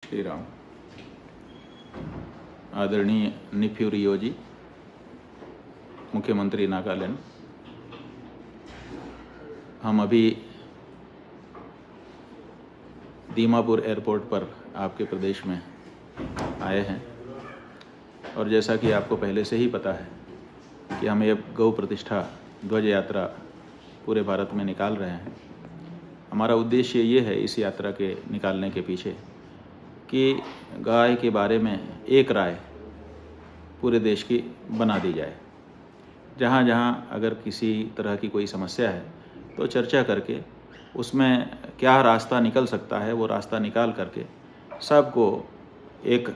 श्री राम। आदरणीय निफ्यू रियो जी, मुख्यमंत्री नागालैंड, हम अभी दीमापुर एयरपोर्ट पर आपके प्रदेश में आए हैं और जैसा कि आपको पहले से ही पता है कि हम ये गौ प्रतिष्ठा ध्वज यात्रा पूरे भारत में निकाल रहे हैं। हमारा उद्देश्य ये है इस यात्रा के निकालने के पीछे कि गाय के बारे में एक राय पूरे देश की बना दी जाए। जहाँ जहाँ अगर किसी तरह की कोई समस्या है तो चर्चा करके उसमें क्या रास्ता निकल सकता है वो रास्ता निकाल करके सबको एक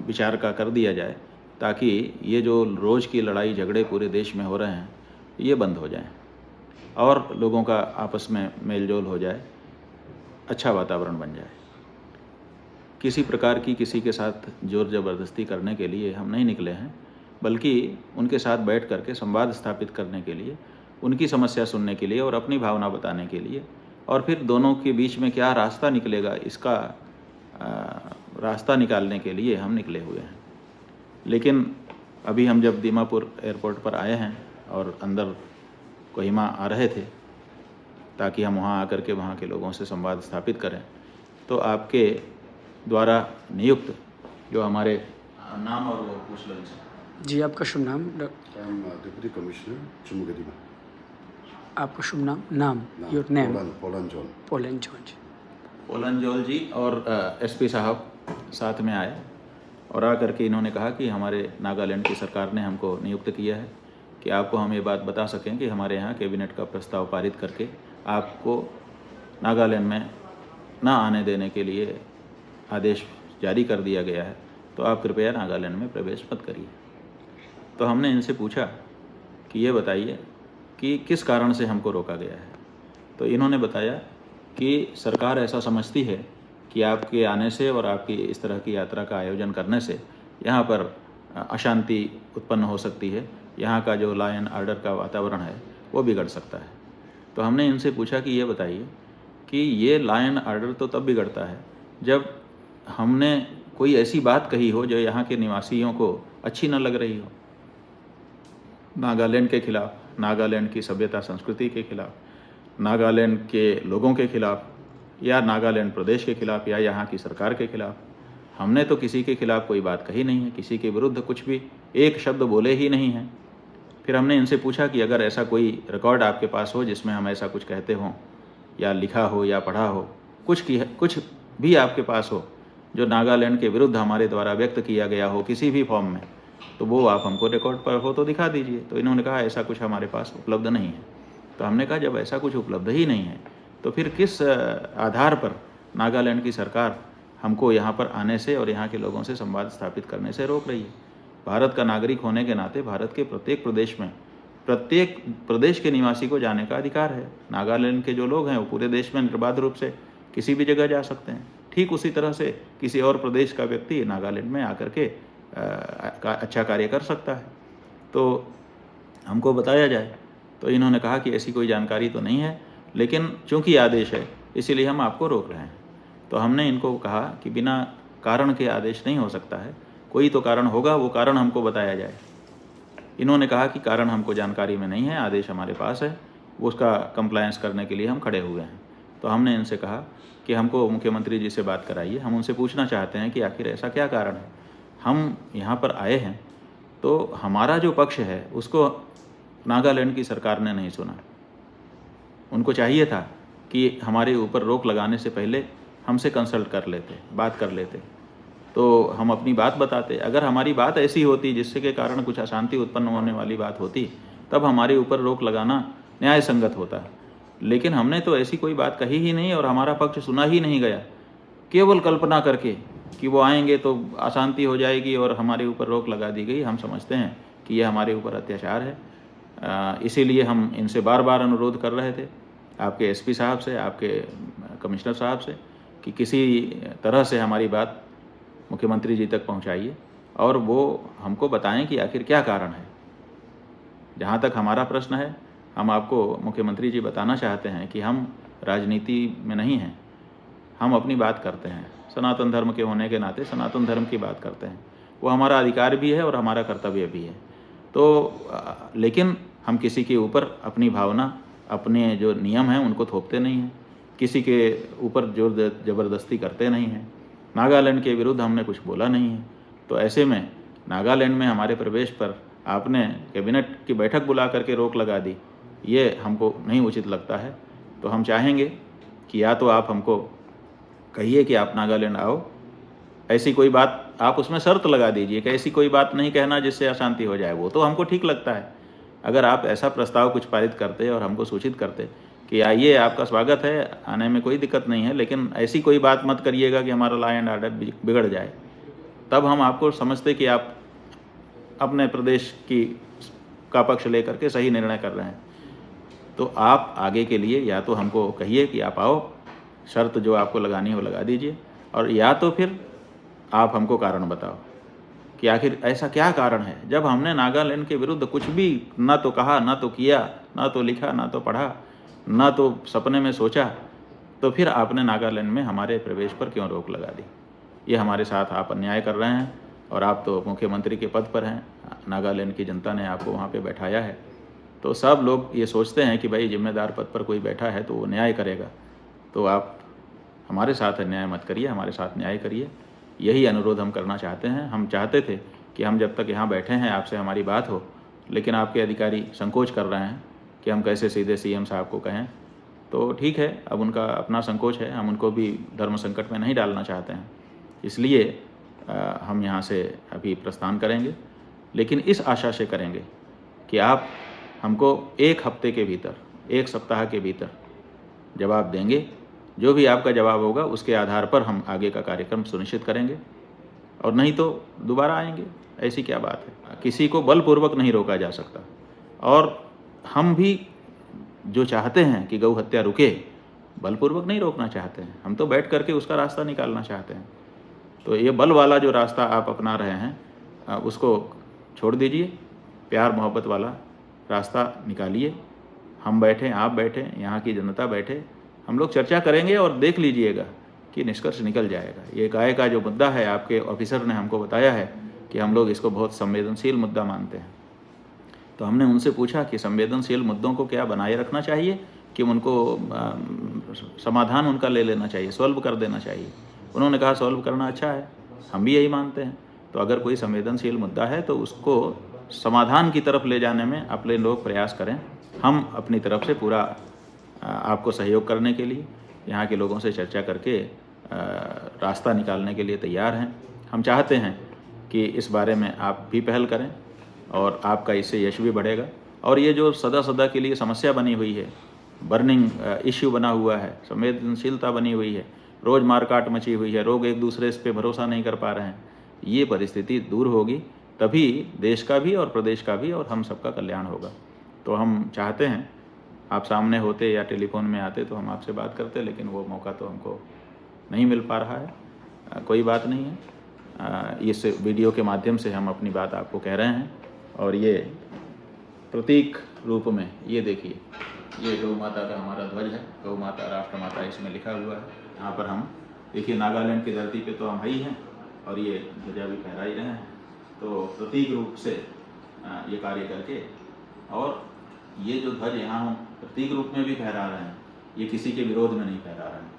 विचार का कर दिया जाए, ताकि ये जो रोज़ की लड़ाई झगड़े पूरे देश में हो रहे हैं ये बंद हो जाएं और लोगों का आपस में मेलजोल हो जाए, अच्छा वातावरण बन जाए। किसी प्रकार की किसी के साथ जोर ज़बरदस्ती करने के लिए हम नहीं निकले हैं, बल्कि उनके साथ बैठ करके संवाद स्थापित करने के लिए, उनकी समस्या सुनने के लिए और अपनी भावना बताने के लिए, और फिर दोनों के बीच में क्या रास्ता निकलेगा इसका रास्ता निकालने के लिए हम निकले हुए हैं। लेकिन अभी हम जब दीमापुर एयरपोर्ट पर आए हैं और अंदर कोहिमा आ रहे थे ताकि हम वहाँ आकर के वहाँ के लोगों से संवाद स्थापित करें, तो आपके द्वारा नियुक्त जो हमारे नाम और वो पूछ लो जी। आपका शुभ नाम? Deputy commissioner Jammu Kashmir. आपका शुभ नाम योर नेम? पोलनजोल जी और एसपी साहब साथ में आए और आकर के इन्होंने कहा कि हमारे नागालैंड की सरकार ने हमको नियुक्त किया है कि आपको हम ये बात बता सकें कि हमारे यहाँ कैबिनेट का प्रस्ताव पारित करके आपको नागालैंड में ना आने देने के लिए आदेश जारी कर दिया गया है, तो आप कृपया नागालैंड में प्रवेश मत करिए। तो हमने इनसे पूछा कि ये बताइए कि किस कारण से हमको रोका गया है। तो इन्होंने बताया कि सरकार ऐसा समझती है कि आपके आने से और आपकी इस तरह की यात्रा का आयोजन करने से यहाँ पर अशांति उत्पन्न हो सकती है, यहाँ का जो लॉ एंड ऑर्डर का वातावरण है वो बिगड़ सकता है। तो हमने इनसे पूछा कि ये बताइए कि ये लॉ एंड ऑर्डर तो तब बिगड़ता है जब हमने कोई ऐसी बात कही हो जो यहाँ के निवासियों को अच्छी न लग रही हो, नागालैंड के खिलाफ, नागालैंड की सभ्यता संस्कृति के खिलाफ, नागालैंड के लोगों के खिलाफ, या नागालैंड प्रदेश के खिलाफ, या यहाँ की सरकार के खिलाफ। हमने तो किसी के खिलाफ कोई बात कही नहीं है, किसी के विरुद्ध कुछ भी एक शब्द बोले ही नहीं हैं। फिर हमने इनसे पूछा कि अगर ऐसा कोई रिकॉर्ड आपके पास हो जिसमें हम ऐसा कुछ कहते हों या लिखा हो या पढ़ा हो, कुछ भी आपके पास हो जो नागालैंड के विरुद्ध हमारे द्वारा व्यक्त किया गया हो किसी भी फॉर्म में, तो वो आप हमको रिकॉर्ड पर हो तो दिखा दीजिए। तो इन्होंने कहा ऐसा कुछ हमारे पास उपलब्ध नहीं है। तो हमने कहा जब ऐसा कुछ उपलब्ध ही नहीं है तो फिर किस आधार पर नागालैंड की सरकार हमको यहाँ पर आने से और यहाँ के लोगों से संवाद स्थापित करने से रोक रही है। भारत का नागरिक होने के नाते भारत के प्रत्येक प्रदेश में, प्रत्येक प्रदेश के निवासी को जाने का अधिकार है। नागालैंड के जो लोग हैं वो पूरे देश में निर्बाध रूप से किसी भी जगह जा सकते हैं। ठीक उसी तरह से किसी और प्रदेश का व्यक्ति नागालैंड में आकर के अच्छा कार्य कर सकता है, तो हमको बताया जाए। तो इन्होंने कहा कि ऐसी कोई जानकारी तो नहीं है, लेकिन चूंकि आदेश है इसीलिए हम आपको रोक रहे हैं। तो हमने इनको कहा कि बिना कारण के आदेश नहीं हो सकता है, कोई तो कारण होगा, वो कारण हमको बताया जाए। इन्होंने कहा कि कारण हमको जानकारी में नहीं है, आदेश हमारे पास है, उसका कंप्लायंस करने के लिए हम खड़े हुए हैं। तो हमने इनसे कहा कि हमको मुख्यमंत्री जी से बात कराइए, हम उनसे पूछना चाहते हैं कि आखिर ऐसा क्या कारण है। हम यहाँ पर आए हैं तो हमारा जो पक्ष है उसको नागालैंड की सरकार ने नहीं सुना। उनको चाहिए था कि हमारे ऊपर रोक लगाने से पहले हमसे कंसल्ट कर लेते, बात कर लेते, तो हम अपनी बात बताते। अगर हमारी बात ऐसी होती जिससे के कारण कुछ अशांति उत्पन्न होने वाली बात होती, तब हमारे ऊपर रोक लगाना न्याय संगत होता। लेकिन हमने तो ऐसी कोई बात कही ही नहीं और हमारा पक्ष सुना ही नहीं गया। केवल कल्पना करके कि वो आएंगे तो अशांति हो जाएगी और हमारे ऊपर रोक लगा दी गई। हम समझते हैं कि यह हमारे ऊपर अत्याचार है। इसीलिए हम इनसे बार बार अनुरोध कर रहे थे, आपके एसपी साहब से, आपके कमिश्नर साहब से, कि किसी तरह से हमारी बात मुख्यमंत्री जी तक पहुंचाइए और वो हमको बताएं कि आखिर क्या कारण है। जहाँ तक हमारा प्रश्न है, हम आपको मुख्यमंत्री जी बताना चाहते हैं कि हम राजनीति में नहीं हैं, हम अपनी बात करते हैं। सनातन धर्म के होने के नाते सनातन धर्म की बात करते हैं। वो हमारा अधिकार भी है और हमारा कर्तव्य भी है। तो लेकिन हम किसी के ऊपर अपनी भावना, अपने जो नियम हैं उनको थोपते नहीं हैं, किसी के ऊपर जोर ज़बरदस्ती करते नहीं हैं। नागालैंड के विरुद्ध हमने कुछ बोला नहीं है। तो ऐसे में नागालैंड में हमारे प्रवेश पर आपने कैबिनेट की बैठक बुला करके रोक लगा दी, ये हमको नहीं उचित लगता है। तो हम चाहेंगे कि या तो आप हमको कहिए कि आप नागालैंड आओ, ऐसी कोई बात आप उसमें शर्त लगा दीजिए कि ऐसी कोई बात नहीं कहना जिससे अशांति हो जाए, वो तो हमको ठीक लगता है। अगर आप ऐसा प्रस्ताव कुछ पारित करते और हमको सूचित करते कि आइए, आपका स्वागत है, आने में कोई दिक्कत नहीं है, लेकिन ऐसी कोई बात मत करिएगा कि हमारा लॉ एंड ऑर्डर बिगड़ जाए, तब हम आपको समझते कि आप अपने प्रदेश का पक्ष लेकर के सही निर्णय कर रहे हैं। तो आप आगे के लिए या तो हमको कहिए कि आप आओ, शर्त जो आपको लगानी हो लगा दीजिए, और या तो फिर आप हमको कारण बताओ कि आखिर ऐसा क्या कारण है। जब हमने नागालैंड के विरुद्ध कुछ भी ना तो कहा, ना तो किया, ना तो लिखा, ना तो पढ़ा, ना तो सपने में सोचा, तो फिर आपने नागालैंड में हमारे प्रवेश पर क्यों रोक लगा दी। ये हमारे साथ आप अन्याय कर रहे हैं, और आप तो मुख्यमंत्री के पद पर हैं, नागालैंड की जनता ने आपको वहाँ पे बैठाया है। तो सब लोग ये सोचते हैं कि भाई जिम्मेदार पद पर कोई बैठा है तो वो न्याय करेगा। तो आप हमारे साथ अन्याय मत करिए, हमारे साथ न्याय करिए। यही अनुरोध हम करना चाहते हैं। हम चाहते थे कि हम जब तक यहाँ बैठे हैं आपसे हमारी बात हो, लेकिन आपके अधिकारी संकोच कर रहे हैं कि हम कैसे सीधे सीएम साहब को कहें। तो ठीक है, अब उनका अपना संकोच है, हम उनको भी धर्म संकट में नहीं डालना चाहते हैं, इसलिए हम यहाँ से अभी प्रस्थान करेंगे। लेकिन इस आशा से करेंगे कि आप हमको एक हफ्ते के भीतर, एक सप्ताह के भीतर जवाब देंगे। जो भी आपका जवाब होगा उसके आधार पर हम आगे का कार्यक्रम सुनिश्चित करेंगे, और नहीं तो दोबारा आएंगे। ऐसी क्या बात है, किसी को बलपूर्वक नहीं रोका जा सकता। और हम भी जो चाहते हैं कि गौ हत्या रुके, बलपूर्वक नहीं रोकना चाहते हैं, हम तो बैठ करके उसका रास्ता निकालना चाहते हैं। तो ये बल वाला जो रास्ता आप अपना रहे हैं उसको छोड़ दीजिए, प्यार मोहब्बत वाला रास्ता निकालिए। हम बैठे, आप बैठे, यहाँ की जनता बैठे, हम लोग चर्चा करेंगे और देख लीजिएगा कि निष्कर्ष निकल जाएगा। ये गाय का जो मुद्दा है, आपके ऑफिसर ने हमको बताया है कि हम लोग इसको बहुत संवेदनशील मुद्दा मानते हैं। तो हमने उनसे पूछा कि संवेदनशील मुद्दों को क्या बनाए रखना चाहिए कि उनको समाधान उनका ले लेना चाहिए, सॉल्व कर देना चाहिए। उन्होंने कहा सॉल्व करना अच्छा है, हम भी यही मानते हैं। तो अगर कोई संवेदनशील मुद्दा है तो उसको समाधान की तरफ ले जाने में अपने लोग प्रयास करें। हम अपनी तरफ से पूरा आपको सहयोग करने के लिए, यहाँ के लोगों से चर्चा करके रास्ता निकालने के लिए तैयार हैं। हम चाहते हैं कि इस बारे में आप भी पहल करें और आपका इससे यश भी बढ़ेगा। और ये जो सदा सदा के लिए समस्या बनी हुई है, बर्निंग इश्यू बना हुआ है, संवेदनशीलता बनी हुई है, रोज़ मारकाट मची हुई है, लोग एक दूसरे पे भरोसा नहीं कर पा रहे हैं, ये परिस्थिति दूर होगी, तभी देश का भी और प्रदेश का भी और हम सबका कल्याण होगा। तो हम चाहते हैं आप सामने होते या टेलीफोन में आते तो हम आपसे बात करते, लेकिन वो मौका तो हमको नहीं मिल पा रहा है। कोई बात नहीं है, इस वीडियो के माध्यम से हम अपनी बात आपको कह रहे हैं। और ये प्रतीक रूप में ये देखिए, ये गौ माता का हमारा ध्वज है, गौ माता राष्ट्र माता इसमें लिखा हुआ है। यहाँ पर हम देखिए नागालैंड की धरती पे तो हम ही हैं और ये ध्वजा भी फहरा ही रहे हैं। तो प्रतीक रूप से ये कार्य करके, और ये जो ध्वज यहाँ हम प्रतीक रूप में भी फहरा रहे हैं, ये किसी के विरोध में नहीं फहरा रहे हैं।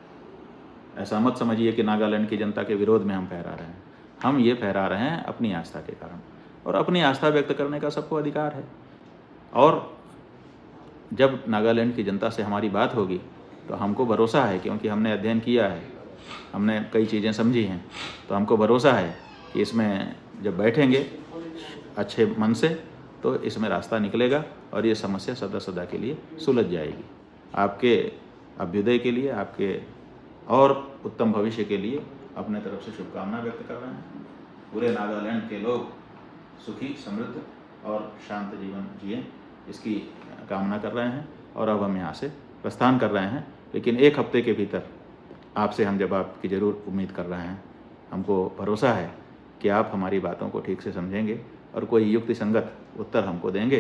ऐसा मत समझिए कि नागालैंड की जनता के विरोध में हम फहरा रहे हैं। हम ये फहरा रहे हैं अपनी आस्था के कारण, और अपनी आस्था व्यक्त करने का सबको अधिकार है। और जब नागालैंड की जनता से हमारी बात होगी तो हमको भरोसा है, क्योंकि हमने अध्ययन किया है, हमने कई चीज़ें समझी हैं, तो हमको भरोसा है कि इसमें जब बैठेंगे अच्छे मन से तो इसमें रास्ता निकलेगा और ये समस्या सदा सदा के लिए सुलझ जाएगी। आपके अभ्युदय के लिए, आपके और उत्तम भविष्य के लिए अपने तरफ से शुभकामना व्यक्त कर रहे हैं। पूरे नागालैंड के लोग सुखी, समृद्ध और शांत जीवन जिएं, इसकी कामना कर रहे हैं। और अब हम यहाँ से प्रस्थान कर रहे हैं, लेकिन एक हफ्ते के भीतर आपसे हम जवाब की ज़रूर उम्मीद कर रहे हैं। हमको भरोसा है कि आप हमारी बातों को ठीक से समझेंगे और कोई युक्ति संगत उत्तर हमको देंगे,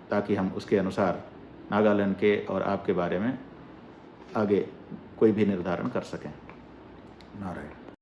ताकि हम उसके अनुसार नागालैंड के और आपके बारे में आगे कोई भी निर्धारण कर सकें। नारायण।